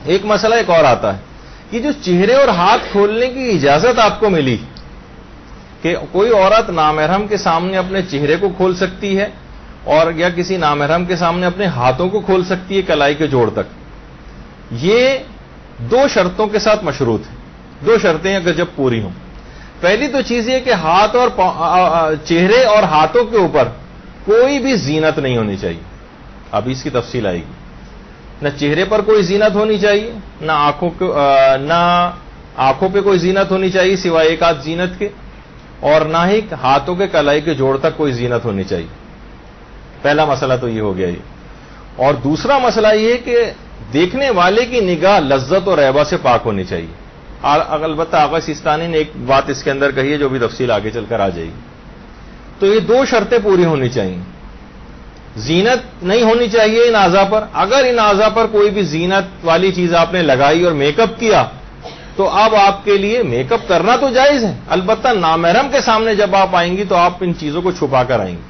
ایک مسئلہ ایک اور آتا ہے کہ جو چہرے اور ہاتھ کھولنے کی اجازت آپ کو ملی کہ کوئی عورت نامحرم کے سامنے اپنے چہرے کو کھول سکتی ہے اور یا کسی نامحرم کے سامنے اپنے ہاتھوں کو کھول سکتی ہے کلائی کے جوڑ تک، یہ دو شرطوں کے ساتھ مشروط ہے. دو شرطیں اگر جب پوری ہوں. پہلی تو چیز یہ کہ ہاتھ اور چہرے اور ہاتھوں کے اوپر کوئی بھی زینت نہیں ہونی چاہیے. اب اس کی تفصیل آئے گی. نہ چہرے پر کوئی زینت ہونی چاہیے، نہ آنکھوں پہ کوئی زینت ہونی چاہیے سوائے ایک آدھ زینت کے، اور نہ ہی ہاتھوں کے کلائی کے جوڑ تک کوئی زینت ہونی چاہیے. پہلا مسئلہ تو یہ ہو گیا یہ. اور دوسرا مسئلہ یہ ہے کہ دیکھنے والے کی نگاہ لذت اور ریبہ سے پاک ہونی چاہیے. البتہ آقا سیستانی نے ایک بات اس کے اندر کہی ہے جو بھی تفصیل آگے چل کر آ جائے گی. تو یہ دو شرطیں پوری ہونی چاہیے. زینت نہیں ہونی چاہیے ان اعضاء پر. اگر ان اعضاء پر کوئی بھی زینت والی چیز آپ نے لگائی اور میک اپ کیا تو اب آپ کے لیے میک اپ کرنا تو جائز ہے، البتہ نامحرم کے سامنے جب آپ آئیں گی تو آپ ان چیزوں کو چھپا کر آئیں گی.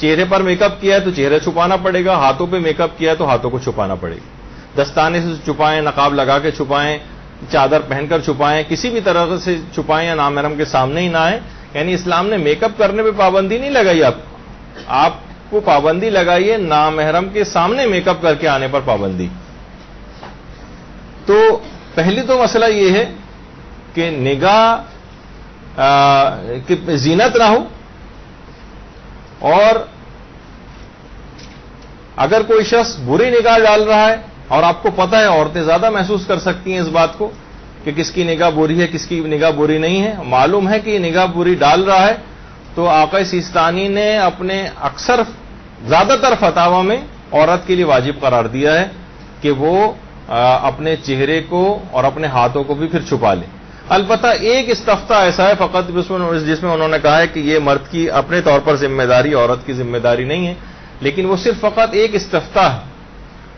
چہرے پر میک اپ کیا ہے تو چہرہ چھپانا پڑے گا، ہاتھوں پہ میک اپ کیا ہے تو ہاتھوں کو چھپانا پڑے گا. دستانے سے چھپائیں، نقاب لگا کے چھپائیں، چادر پہن کر چھپائیں، کسی بھی طرح سے چھپائیں یا نامحرم کے سامنے ہی نہ آئیں. یعنی اسلام نے میک اپ کرنے پہ پابندی نہیں لگائی آپ کو پابندی لگائی ہے نامحرم کے سامنے میک اپ کر کے آنے پر پابندی. تو پہلی تو مسئلہ یہ ہے کہ نگاہ کہ زینت نہ ہو، اور اگر کوئی شخص بری نگاہ ڈال رہا ہے اور آپ کو پتہ ہے عورتیں زیادہ محسوس کر سکتی ہیں اس بات کو کہ کس کی نگاہ بری ہے کس کی نگاہ بری نہیں ہے، معلوم ہے کہ یہ نگاہ بری ڈال رہا ہے، تو آقا سیستانی نے اپنے اکثر زیادہ تر فتاوا میں عورت کے لیے واجب قرار دیا ہے کہ وہ اپنے چہرے کو اور اپنے ہاتھوں کو بھی پھر چھپا لے. البتہ ایک استفتاء ایسا ہے فقط جس میں انہوں نے کہا ہے کہ یہ مرد کی اپنے طور پر ذمہ داری، عورت کی ذمہ داری نہیں ہے، لیکن وہ صرف فقط ایک استفتاء ہے.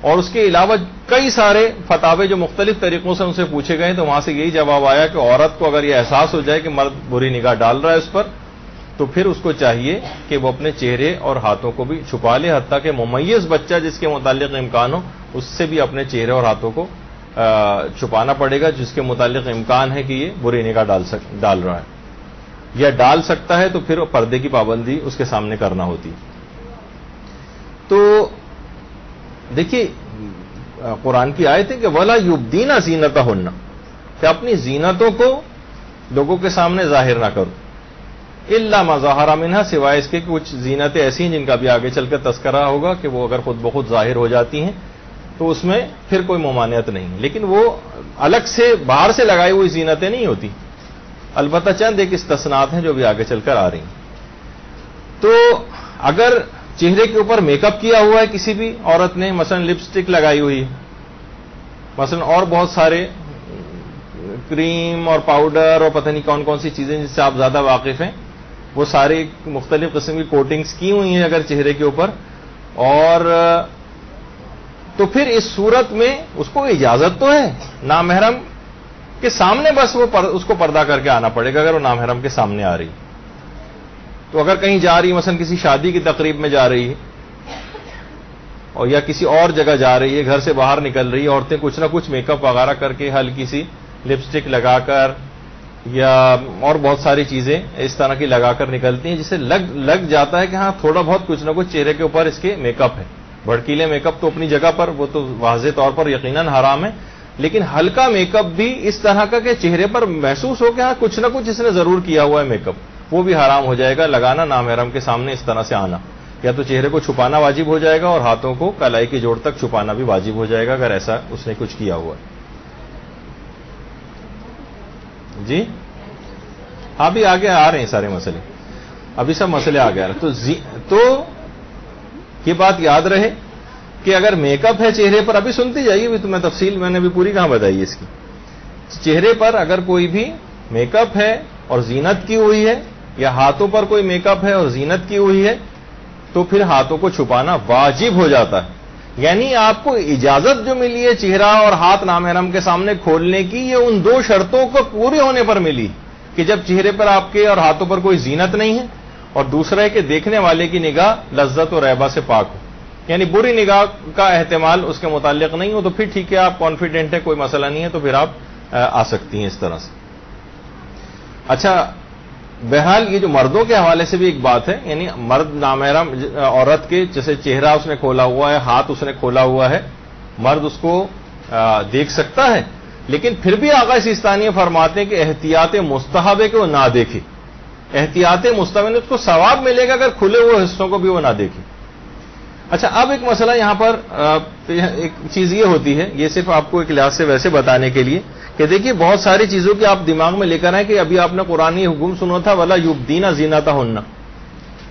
اور اس کے علاوہ کئی سارے فتاوے جو مختلف طریقوں سے ان سے پوچھے گئے تو وہاں سے یہی جواب آیا کہ عورت کو اگر یہ احساس ہو جائے کہ مرد بری نگاہ ڈال رہا ہے اس پر تو پھر اس کو چاہیے کہ وہ اپنے چہرے اور ہاتھوں کو بھی چھپا لے، حتیٰ کہ ممیز بچہ جس کے متعلق امکان ہو اس سے بھی اپنے چہرے اور ہاتھوں کو چھپانا پڑے گا جس کے متعلق امکان ہے کہ یہ بری نگاہ ڈال رہا ہے یا ڈال سکتا ہے، تو پھر پردے کی پابندی اس کے سامنے کرنا ہوتی. تو دیکھیے قرآن کی آیت ہے کہ وَلَا يُبْدِينَ زِينَتَهُنَّ، کہ اپنی زینتوں کو لوگوں کے سامنے ظاہر نہ کرو، إِلَّا مَا ظَهَرَ مِنْهَا، سوائے اس کے کچھ زینتیں ایسی ہیں جن کا بھی آگے چل کر تذکرہ ہوگا کہ وہ اگر خود بخود ظاہر ہو جاتی ہیں تو اس میں پھر کوئی ممانعت نہیں، لیکن وہ الگ سے باہر سے لگائی ہوئی زینتیں نہیں ہوتی. البتہ چند ایک استثناءات ہیں جو بھی آگے چل کر آ رہی ہیں. تو اگر چہرے کے اوپر میک اپ کیا ہوا ہے کسی بھی عورت نے، مثلا لپسٹک لگائی ہوئی ہے، مثلا اور بہت سارے کریم اور پاؤڈر اور پتہ نہیں کون کون سی چیزیں جس سے آپ زیادہ واقف ہیں، وہ ساری مختلف قسم کی کوٹنگز کی ہوئی ہیں اگر چہرے کے اوپر، اور تو پھر اس صورت میں اس کو اجازت تو ہے نامحرم کے سامنے، بس وہ اس کو پردہ کر کے آنا پڑے گا اگر وہ نامحرم کے سامنے آ رہی. تو اگر کہیں جا رہی ہے، مثلا کسی شادی کی تقریب میں جا رہی ہے اور یا کسی اور جگہ جا رہی ہے، گھر سے باہر نکل رہی ہے، عورتیں کچھ نہ کچھ میک اپ وغیرہ کر کے ہلکی سی لپسٹک لگا کر یا اور بہت ساری چیزیں اس طرح کی لگا کر نکلتی ہیں، جس سے لگ جاتا ہے کہ ہاں تھوڑا بہت کچھ نہ کچھ چہرے کے اوپر اس کے میک اپ ہے. بھڑکیلے میک اپ تو اپنی جگہ پر وہ تو واضح طور پر یقیناً حرام ہے، لیکن ہلکا میک اپ بھی اس طرح کا کہ چہرے پر محسوس ہو کہ ہاں کچھ نہ کچھ اس نے ضرور کیا ہوا ہے میک اپ، وہ بھی حرام ہو جائے گا لگانا نامحرم کے سامنے اس طرح سے آنا. یا تو چہرے کو چھپانا واجب ہو جائے گا اور ہاتھوں کو کلائی کی جوڑ تک چھپانا بھی واجب ہو جائے گا اگر ایسا اس نے کچھ کیا ہوا ہے. جی ابھی آگے آ رہے ہیں سارے مسئلے، ابھی سب مسئلے آگے آ رہے ہیں. تو یہ بات یاد رہے کہ اگر میک اپ ہے چہرے پر، ابھی سنتی جائیے، ابھی تو میں تفصیل میں نے بھی پوری کہاں بتائی اس کی. چہرے پر اگر کوئی بھی میک اپ ہے اور زینت کی ہوئی ہے، یا ہاتھوں پر کوئی میک اپ ہے اور زینت کی ہوئی ہے، تو پھر ہاتھوں کو چھپانا واجب ہو جاتا ہے. یعنی آپ کو اجازت جو ملی ہے چہرہ اور ہاتھ نامحرم کے سامنے کھولنے کی، یہ ان دو شرطوں کو پورے ہونے پر ملی کہ جب چہرے پر آپ کے اور ہاتھوں پر کوئی زینت نہیں ہے، اور دوسرا ہے کہ دیکھنے والے کی نگاہ لذت اور ریبہ سے پاک ہو. یعنی بری نگاہ کا احتمال اس کے متعلق نہیں ہو تو پھر ٹھیک ہے، آپ کانفیڈنٹ ہیں، کوئی مسئلہ نہیں ہے، تو پھر آپ آ سکتی ہیں اس طرح سے. اچھا، بہرحال یہ جو مردوں کے حوالے سے بھی ایک بات ہے، یعنی مرد نامحرم عورت کے جیسے چہرہ اس نے کھولا ہوا ہے، ہاتھ اس نے کھولا ہوا ہے، مرد اس کو دیکھ سکتا ہے، لیکن پھر بھی آقا سیستانی فرماتے ہیں کہ احتیاط مستحب ہے کہ وہ نہ دیکھے. احتیاط مستحب اس کو ثواب ملے گا اگر کھلے ہوئے حصوں کو بھی وہ نہ دیکھے. اچھا، اب ایک مسئلہ یہاں پر ایک چیز یہ ہوتی ہے، یہ صرف آپ کو ایک لحاظ سے ویسے بتانے کے لیے کہ دیکھیے بہت ساری چیزوں کی آپ دماغ میں لے کر آئیں کہ ابھی آپ نے قرآنی حکم سنا تھا ولا یبدینا زینتہن،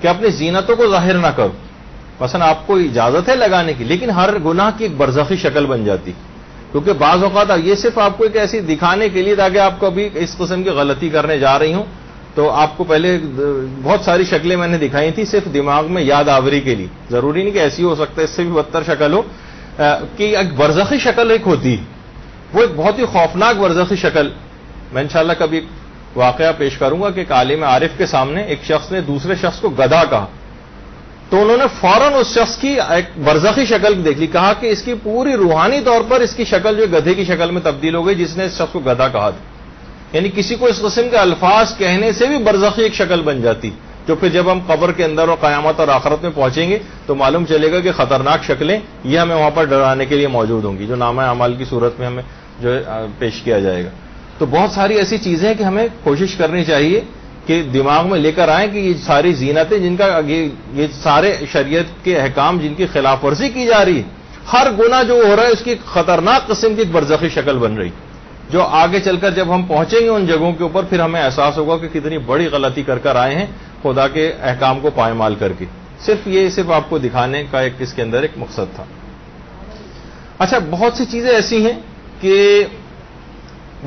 کہ اپنی زینتوں کو ظاہر نہ کرو. مثلا آپ کو اجازت ہے لگانے کی، لیکن ہر گناہ کی ایک برزخی شکل بن جاتی، کیونکہ بعض اوقات یہ صرف آپ کو ایک ایسی دکھانے کے لیے تاکہ آپ کبھی اس قسم کی غلطی کرنے جا رہی ہوں تو آپ کو پہلے بہت ساری شکلیں میں نے دکھائی تھی صرف دماغ میں یاد آوری کے لیے. ضروری نہیں کہ ایسی ہو سکتا ہے، اس سے بھی بدتر شکل ہو کہ ایک برزخی شکل ایک ہوتی، وہ ایک بہت ہی خوفناک برزخی شکل. میں انشاءاللہ کبھی واقعہ پیش کروں گا کہ ایک عالم عارف کے سامنے ایک شخص نے دوسرے شخص کو گدھا کہا تو انہوں نے فوراً اس شخص کی ایک برزخی شکل دیکھ لی، کہا کہ اس کی پوری روحانی طور پر اس کی شکل جو گدھے کی شکل میں تبدیل ہو گئی جس نے اس شخص کو گدھا کہا تھا. یعنی کسی کو اس قسم کے الفاظ کہنے سے بھی برزخی ایک شکل بن جاتی، جو پھر جب ہم قبر کے اندر اور قیامت اور آخرت میں پہنچیں گے تو معلوم چلے گا کہ خطرناک شکلیں یہ ہمیں وہاں پر ڈرانے کے لیے موجود ہوں گی، جو نامہ اعمال کی صورت میں ہمیں جو پیش کیا جائے گا. تو بہت ساری ایسی چیزیں ہیں کہ ہمیں کوشش کرنی چاہیے کہ دماغ میں لے کر آئیں کہ یہ ساری زینتیں جن کا یہ سارے شریعت کے احکام جن کی خلاف ورزی کی جا رہی ہے، ہر گناہ جو ہو رہا ہے اس کی خطرناک قسم کی ایک برزخی شکل بن رہی، جو آگے چل کر جب ہم پہنچیں گے ان جگہوں کے اوپر پھر ہمیں احساس ہوگا کہ کتنی بڑی غلطی کر آئے ہیں خدا کے احکام کو پائمال کر کے. صرف آپ کو دکھانے کا ایک اس کے اندر ایک مقصد تھا. اچھا، بہت سی چیزیں ایسی ہیں کہ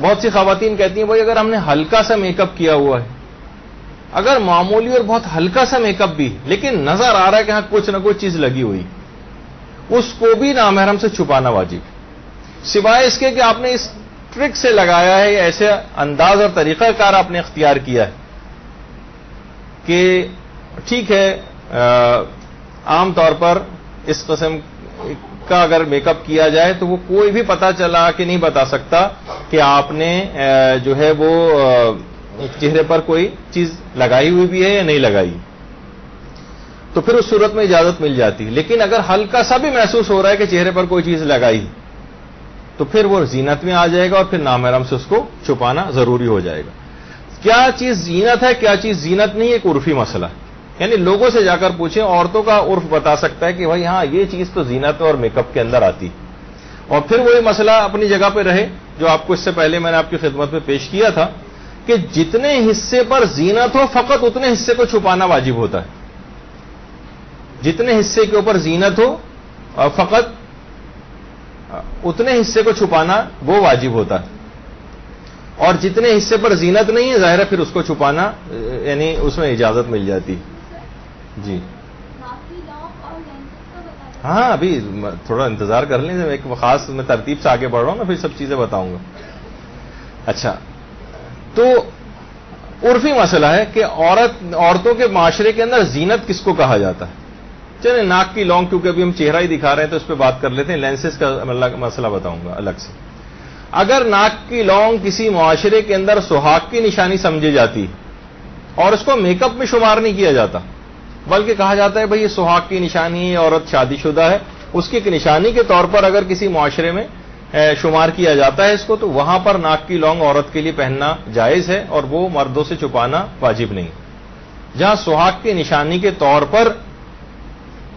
بہت سی خواتین کہتی ہیں بھائی اگر ہم نے ہلکا سا میک اپ کیا ہوا ہے، اگر معمولی اور بہت ہلکا سا میک اپ بھی لیکن نظر آ رہا ہے کہ ہاں کچھ نہ کچھ چیز لگی ہوئی، اس کو بھی نامحرم سے چھپانا واجب، سوائے اس کے کہ آپ نے اس ٹرک سے لگایا ہے یا ایسے انداز اور طریقہ کار آپ نے اختیار کیا ہے کہ ٹھیک ہے عام طور پر اس قسم کا اگر میک اپ کیا جائے تو وہ کوئی بھی پتا چلا کہ نہیں بتا سکتا کہ آپ نے جو ہے وہ چہرے پر کوئی چیز لگائی ہوئی بھی ہے یا نہیں لگائی، تو پھر اس صورت میں اجازت مل جاتی ہے. لیکن اگر ہلکا سا بھی محسوس ہو رہا ہے کہ چہرے پر کوئی چیز لگائی تو پھر وہ زینت میں آ جائے گا اور پھر نامحرم سے اس کو چھپانا ضروری ہو جائے گا. کیا چیز زینت ہے کیا چیز زینت نہیں، ایک عرفی مسئلہ ہے. یعنی لوگوں سے جا کر پوچھیں، عورتوں کا عرف بتا سکتا ہے کہ بھائی ہاں یہ چیز تو زینت اور میک اپ کے اندر آتی، اور پھر وہی مسئلہ اپنی جگہ پہ رہے جو آپ کو اس سے پہلے میں نے آپ کی خدمت میں پیش کیا تھا کہ جتنے حصے پر زینت ہو فقط اتنے حصے کو چھپانا واجب ہوتا ہے. جتنے حصے کے اوپر زینت ہو فقط اتنے حصے کو چھپانا وہ واجب ہوتا ہے، اور جتنے حصے پر زینت نہیں ہے ظاہر ہے پھر اس کو چھپانا یعنی اس میں اجازت مل جاتی. جی ہاں، ابھی تھوڑا انتظار کر لیں، ایک خاص میں ترتیب سے آگے بڑھ رہا ہوں نا، پھر سب چیزیں بتاؤں گا. اچھا، تو عرفی مسئلہ ہے کہ عورتوں کے معاشرے کے اندر زینت کس کو کہا جاتا ہے. چلیں ناک کی لونگ، کیونکہ ابھی ہم چہرہ ہی دکھا رہے ہیں تو اس پہ بات کر لیتے ہیں، لینسز کا مسئلہ بتاؤں گا الگ سے. اگر ناک کی لونگ کسی معاشرے کے اندر سہاگ کی نشانی سمجھی جاتی اور اس کو میک اپ میں شمار نہیں کیا جاتا بلکہ کہا جاتا ہے بھئی یہ سہاگ کی نشانی ہے، عورت شادی شدہ ہے، اس کی ایک نشانی کے طور پر اگر کسی معاشرے میں شمار کیا جاتا ہے اس کو، تو وہاں پر ناک کی لونگ عورت کے لیے پہننا جائز ہے اور وہ مردوں سے چھپانا واجب نہیں. جہاں سہاگ کی نشانی کے طور پر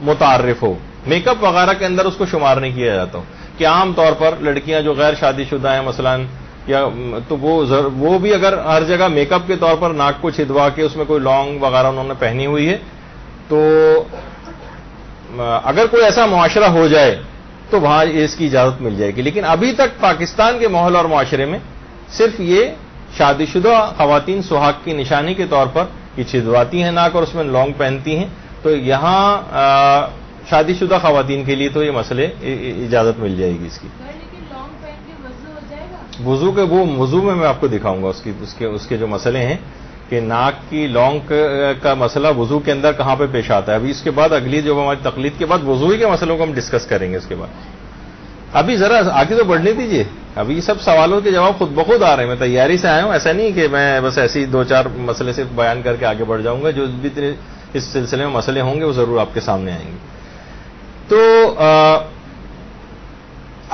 متعارف ہو، میک اپ وغیرہ کے اندر اس کو شمار نہیں کیا جاتا ہو، کہ عام طور پر لڑکیاں جو غیر شادی شدہ ہیں مثلا یا تو وہ بھی اگر ہر جگہ میک اپ کے طور پر ناک کو چھدوا کے اس میں کوئی لونگ وغیرہ انہوں نے پہنی ہوئی ہے، تو اگر کوئی ایسا معاشرہ ہو جائے تو وہاں اس کی اجازت مل جائے گی. لیکن ابھی تک پاکستان کے ماحول اور معاشرے میں صرف یہ شادی شدہ خواتین سہاگ کی نشانی کے طور پر یہ چھدواتی ہیں ناک اور اس میں لونگ پہنتی ہیں، تو یہاں شادی شدہ خواتین کے لیے تو یہ مسئلے اجازت مل جائے گی اس کی. وضو کے وہ وضو میں آپ کو دکھاؤں گا اس کے جو مسئلے ہیں کہ ناک کی لونگ کا مسئلہ وضو کے اندر کہاں پہ پیش آتا ہے. ابھی اس کے بعد اگلی جو ہماری تقلید کے بعد وضو کے مسئلوں کو ہم ڈسکس کریں گے اس کے بعد. ابھی ذرا آگے تو بڑھنے دیجیے. ابھی سب سوالوں کے جواب خود بخود آ رہے ہیں. میں تیاری سے آیا ہوں, ایسا نہیں کہ میں بس ایسی 2-4 مسئلے سے بیان کر کے آگے بڑھ جاؤں گا. جو بھی اس سلسلے میں مسئلے ہوں گے وہ ضرور آپ کے سامنے آئیں گے. تو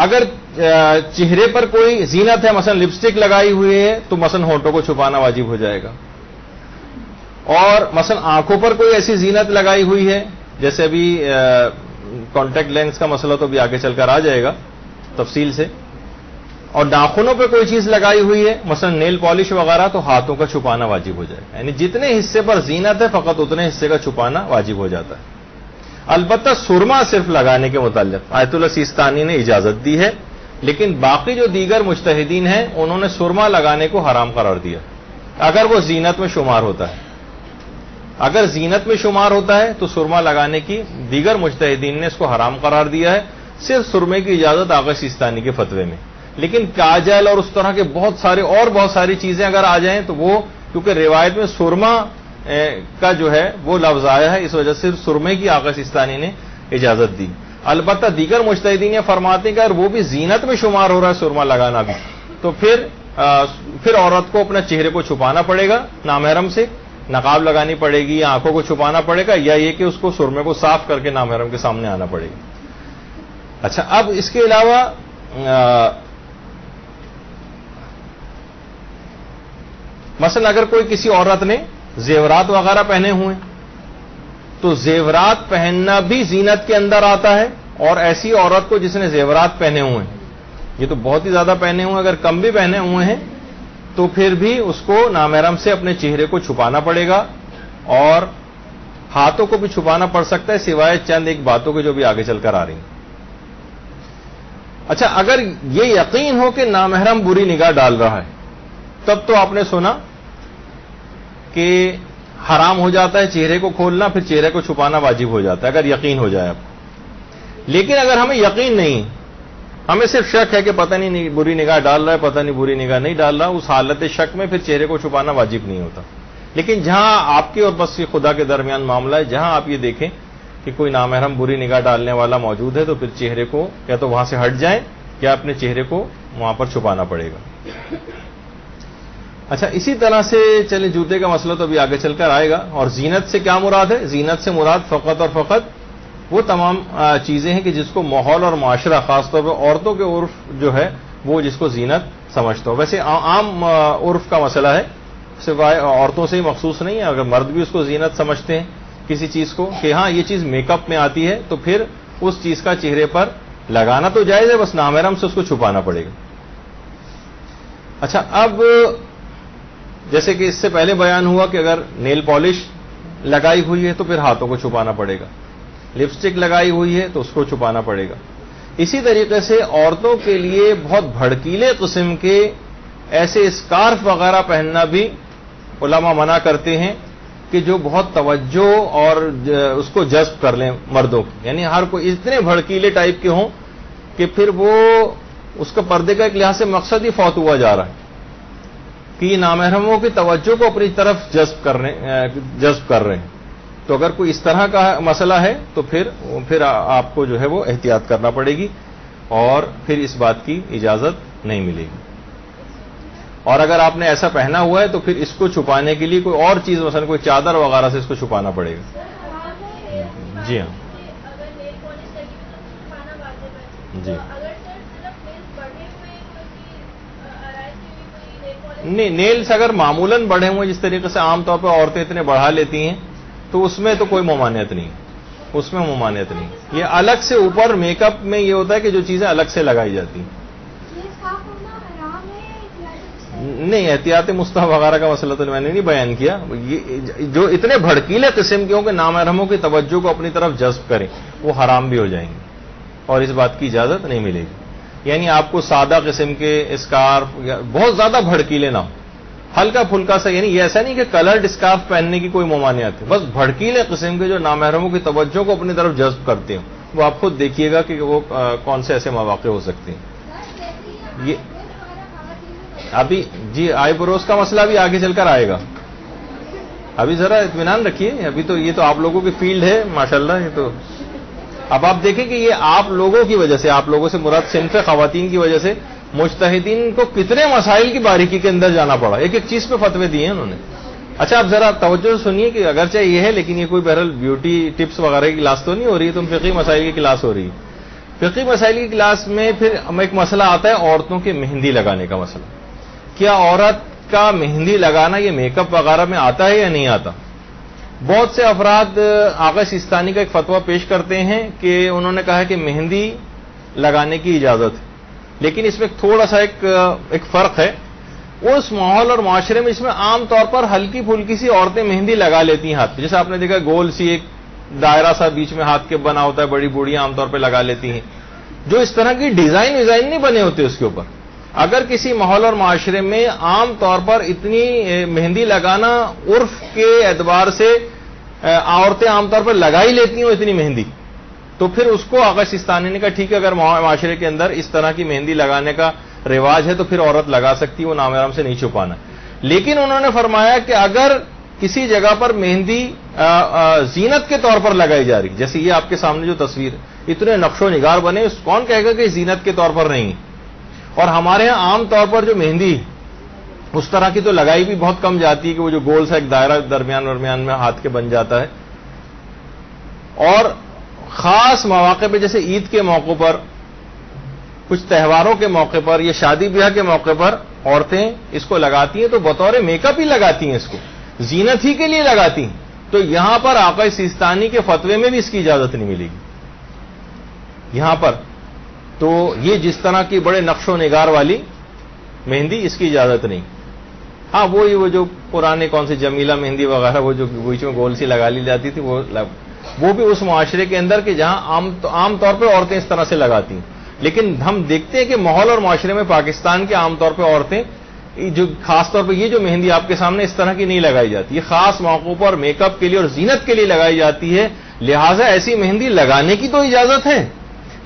اگر چہرے پر کوئی زینت ہے, مثلا لپسٹک لگائی ہوئی ہے, تو مثلا ہونٹوں کو چھپانا واجب ہو جائے گا. اور مثلا آنکھوں پر کوئی ایسی زینت لگائی ہوئی ہے, جیسے ابھی کانٹیکٹ لینس کا مسئلہ تو بھی آگے چل کر آ جائے گا تفصیل سے. اور ناخنوں پہ کوئی چیز لگائی ہوئی ہے, مثلا نیل پالش وغیرہ, تو ہاتھوں کا چھپانا واجب ہو جائے گا. یعنی جتنے حصے پر زینت ہے فقط اتنے حصے کا چھپانا واجب ہو جاتا ہے. البتہ سرما صرف لگانے کے متعلق آیت اللہ سیستانی نے اجازت دی ہے, لیکن باقی جو دیگر مجتہدین ہیں انہوں نے سرما لگانے کو حرام قرار دیا اگر وہ زینت میں شمار ہوتا ہے. اگر زینت میں شمار ہوتا ہے تو سرما لگانے کی دیگر مجتہدین نے اس کو حرام قرار دیا ہے. صرف سرمے کی اجازت آغا سیستانی کے فتوے میں. لیکن کاجل اور اس طرح کے بہت ساری چیزیں اگر آ جائیں تو وہ, کیونکہ روایت میں سرما کا جو ہے وہ لفظ آیا ہے, اس وجہ سے سرمے کی آغا سیستانی نے اجازت دی. البتہ دیگر مجتہدین یہ فرماتے ہیں کہ اگر وہ بھی زینت میں شمار ہو رہا ہے سرما لگانا بھی, تو پھر عورت کو اپنا چہرے کو چھپانا پڑے گا نامحرم سے, نقاب لگانی پڑے گی, یا آنکھوں کو چھپانا پڑے گا, یا یہ کہ اس کو سرمے کو صاف کر کے نامحرم کے سامنے آنا پڑے گا. اچھا, اب اس کے علاوہ مثلا اگر کوئی کسی عورت نے زیورات وغیرہ پہنے ہوئے تو زیورات پہننا بھی زینت کے اندر آتا ہے. اور ایسی عورت کو جس نے زیورات پہنے ہوئے ہیں, یہ تو بہت ہی زیادہ پہنے ہوئے, اگر کم بھی پہنے ہوئے ہیں تو پھر بھی اس کو نامحرم سے اپنے چہرے کو چھپانا پڑے گا, اور ہاتھوں کو بھی چھپانا پڑ سکتا ہے سوائے چند ایک باتوں کے جو بھی آگے چل کر آ رہی ہیں. اچھا, اگر یہ یقین ہو کہ نامحرم بری نگاہ ڈال رہا ہے, تب تو آپ نے سنا کہ حرام ہو جاتا ہے چہرے کو کھولنا, پھر چہرے کو چھپانا واجب ہو جاتا ہے اگر یقین ہو جائے. اب لیکن اگر ہمیں یقین نہیں, ہمیں صرف شک ہے کہ پتہ نہیں بری نگاہ ڈال رہا ہے, پتہ نہیں بری نگاہ نہیں ڈال رہا, اس حالت شک میں پھر چہرے کو چھپانا واجب نہیں ہوتا. لیکن جہاں آپ کے اور بس خدا کے درمیان معاملہ ہے, جہاں آپ یہ دیکھیں کہ کوئی نامحرم بری نگاہ ڈالنے والا موجود ہے, تو پھر چہرے کو یا تو وہاں سے ہٹ جائیں یا اپنے چہرے کو وہاں پر چھپانا پڑے گا. اچھا, اسی طرح سے چلے جوتے کا مسئلہ تو ابھی آگے چل کر آئے گا. اور زینت سے کیا مراد ہے؟ زینت سے مراد فقط اور فقط وہ تمام چیزیں ہیں کہ جس کو ماحول اور معاشرہ, خاص طور پہ عورتوں کے عرف جو ہے وہ جس کو زینت سمجھتا ہو. ویسے عام عرف کا مسئلہ ہے, سوائے عورتوں سے ہی مخصوص نہیں ہے. اگر مرد بھی اس کو زینت سمجھتے ہیں کسی چیز کو, کہ ہاں یہ چیز میک اپ میں آتی ہے, تو پھر اس چیز کا چہرے پر لگانا تو جائز ہے, بس نامحرم سے اس کو چھپانا پڑے گا. اچھا, اب جیسے کہ اس سے پہلے بیان ہوا کہ اگر نیل پالش لگائی ہوئی ہے تو پھر ہاتھوں کو چھپانا پڑے گا, لپسٹک لگائی ہوئی ہے تو اس کو چھپانا پڑے گا. اسی طریقے سے عورتوں کے لیے بہت بھڑکیلے قسم کے ایسے اسکارف وغیرہ پہننا بھی علماء منع کرتے ہیں کہ جو بہت توجہ اور اس کو جذب کر لیں مردوں کی. یعنی ہر کوئی اتنے بھڑکیلے ٹائپ کے ہوں کہ پھر وہ اس کا پردے کا ایک لحاظ سے مقصد ہی فوت ہوا جا رہا ہے کہ یہ نامحرموں کی توجہ کو اپنی طرف جذب کر رہے ہیں. تو اگر کوئی اس طرح کا مسئلہ ہے تو پھر آپ کو جو ہے وہ احتیاط کرنا پڑے گی, اور پھر اس بات کی اجازت نہیں ملے گی. اور اگر آپ نے ایسا پہنا ہوا ہے تو پھر اس کو چھپانے کے لیے کوئی اور چیز, مثلا کوئی چادر وغیرہ سے اس کو چھپانا پڑے گا. جی ہاں, جی نہیں, نیلز اگر معمولاً بڑھے ہوئے جس طریقے سے عام طور پہ عورتیں اتنے بڑھا لیتی ہیں تو اس میں تو کوئی ممانعت نہیں, اس میں ممانعت نہیں. یہ الگ سے اوپر میک اپ میں یہ ہوتا ہے کہ جو چیزیں الگ سے لگائی جاتی ہیں. نہیں, احتیاط مستحب وغیرہ کا مسئلہ تو میں نے نہیں بیان کیا. جو اتنے بھڑکیلے قسم کے ہوں کہ نامحرموں کی توجہ کو اپنی طرف جذب کریں, وہ حرام بھی ہو جائیں گے اور اس بات کی اجازت نہیں ملے گی. یعنی آپ کو سادہ قسم کے اسکارف, بہت زیادہ بھڑکیلے نہ ہوں, ہلکا پھلکا سا. یعنی یہ ایسا نہیں کہ کلرڈ اسکارف پہننے کی کوئی ممانعت ہے, بس بھڑکیلے قسم کے جو نامحرموں کی توجہ کو اپنی طرف جذب کرتے ہیں. وہ آپ خود دیکھیے گا کہ وہ کون سے ایسے مواقع ہو سکتے ہیں. یہ ابھی جی آئی بروز کا مسئلہ بھی آگے چل کر آئے گا. ابھی ذرا اطمینان رکھیے، ابھی تو یہ تو آپ لوگوں کی فیلڈ ہے ماشاءاللہ. یہ تو اب آپ دیکھیں کہ یہ آپ لوگوں کی وجہ سے، آپ لوگوں سے مراد صنف خواتین کی وجہ سے مجتہدین کو کتنے مسائل کی باریکی کے اندر جانا پڑا، ایک ایک چیز پہ فتوے دیے ہیں انہوں نے. اچھا اب ذرا توجہ سے سنیے کہ اگرچہ یہ ہے لیکن یہ کوئی بہرحال بیوٹی ٹپس وغیرہ کی کلاس تو نہیں ہو رہی ہے، تم فقہی مسائل کی کلاس ہو رہی ہے. فقہی مسائل کی کلاس میں پھر ایک مسئلہ آتا ہے عورتوں کے مہندی لگانے کا مسئلہ. کیا عورت کا مہندی لگانا یہ میک اپ وغیرہ میں آتا ہے یا نہیں آتا؟ بہت سے افراد آغا سیستانی کا ایک فتویٰ پیش کرتے ہیں کہ انہوں نے کہا کہ مہندی لگانے کی اجازت ہے، لیکن اس میں تھوڑا سا ایک فرق ہے. اس ماحول اور معاشرے میں اس میں عام طور پر ہلکی پھلکی سی عورتیں مہندی لگا لیتی ہیں ہاتھ پہ، جیسے آپ نے دیکھا گول سی ایک دائرہ سا بیچ میں ہاتھ کے بنا ہوتا ہے، بڑی بوڑھیاں عام طور پہ لگا لیتی ہیں. جو اس طرح کی ڈیزائن نہیں بنے ہوتے اس کے اوپر. اگر کسی ماحول اور معاشرے میں عام طور پر اتنی مہندی لگانا عرف کے اعتبار سے عورتیں عام طور پر لگا ہی لیتی ہیں اتنی مہندی، تو پھر اس کو آغا سیستانی نے کہا ٹھیک ہے، اگر معاشرے کے اندر اس طرح کی مہندی لگانے کا رواج ہے تو پھر عورت لگا سکتی ہے، وہ نامحرم سے نہیں چھپانا. لیکن انہوں نے فرمایا کہ اگر کسی جگہ پر مہندی زینت کے طور پر لگائی جا رہی، جیسے یہ آپ کے سامنے جو تصویر اتنے نقش و نگار بنے، کون کہے گا کہ زینت کے طور پر نہیں؟ اور ہمارے ہاں عام طور پر جو مہندی اس طرح کی تو لگائی بھی بہت کم جاتی ہے کہ وہ جو گول سا ایک دائرہ درمیان میں ہاتھ کے بن جاتا ہے. اور خاص مواقع پہ جیسے عید کے موقع پر، کچھ تہواروں کے موقع پر یا شادی بیاہ کے موقع پر عورتیں اس کو لگاتی ہیں تو بطور میک اپ ہی لگاتی ہیں، اس کو زینت ہی کے لیے لگاتی ہیں. تو یہاں پر آقا سیستانی کے فتوے میں بھی اس کی اجازت نہیں ملے گی یہاں پر. تو یہ جس طرح کی بڑے نقش و نگار والی مہندی، اس کی اجازت نہیں. ہاں وہ جو پرانے کون سی جمیلہ مہندی وغیرہ وہ جو بیچ میں گول سی لگا لی جاتی تھی، وہ بھی اس معاشرے کے اندر کہ جہاں عام طور پہ عورتیں اس طرح سے لگاتی ہیں. لیکن ہم دیکھتے ہیں کہ ماحول اور معاشرے میں پاکستان کے عام طور پہ عورتیں جو خاص طور پہ یہ جو مہندی آپ کے سامنے اس طرح کی نہیں لگائی جاتی، یہ خاص موقعوں پر میک اپ کے لیے اور زینت کے لیے لگائی جاتی ہے. لہٰذا ایسی مہندی لگانے کی تو اجازت ہے،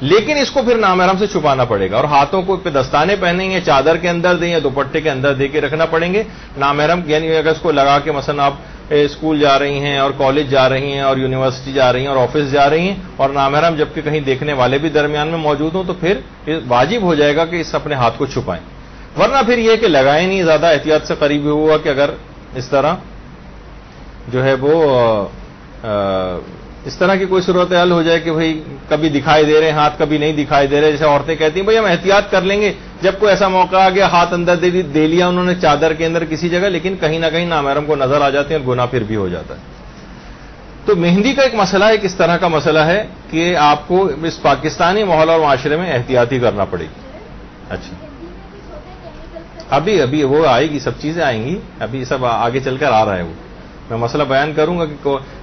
لیکن اس کو پھر نامحرم سے چھپانا پڑے گا، اور ہاتھوں کو پہ دستانے پہنیں گے، چادر کے اندر دیں یا دوپٹے کے اندر دے کے رکھنا پڑیں گے. نامحرم یعنی اگر اس کو لگا کے مثلا آپ اسکول جا رہی ہیں اور کالج جا رہی ہیں اور یونیورسٹی جا رہی ہیں اور آفس جا رہی ہیں اور نامحرم جبکہ کہیں دیکھنے والے بھی درمیان میں موجود ہوں، تو پھر واجب ہو جائے گا کہ اس اپنے ہاتھ کو چھپائیں. ورنہ پھر یہ کہ لگائیں نہیں، زیادہ احتیاط سے قریب ہوا کہ اگر اس طرح جو ہے وہ اس طرح کی کوئی صورتحال ہو جائے کہ بھئی کبھی دکھائی دے رہے ہیں ہاتھ، کبھی نہیں دکھائی دے رہے، جیسے عورتیں کہتی ہیں بھئی ہم احتیاط کر لیں گے، جب کوئی ایسا موقع آ گیا ہاتھ اندر دے لیا انہوں نے چادر کے اندر کسی جگہ، لیکن کہیں نہ کہیں نامحرم کو نظر آ جاتے ہیں اور گناہ پھر بھی ہو جاتا ہے. تو مہندی کا ایک مسئلہ ایک اس طرح کا مسئلہ ہے کہ آپ کو اس پاکستانی ماحول اور معاشرے میں احتیاطی کرنا پڑے گی. اچھا ابھی وہ آئے گی، سب چیزیں آئیں گی، ابھی سب آگے چل کر آ رہا ہے. وہ میں مسئلہ بیان کروں گا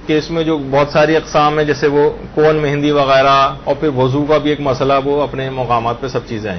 کہ اس میں جو بہت ساری اقسام ہیں، جیسے وہ کون مہندی وغیرہ، اور پھر وضو کا بھی ایک مسئلہ، وہ اپنے مقامات پہ سب چیزیں آئیں گی.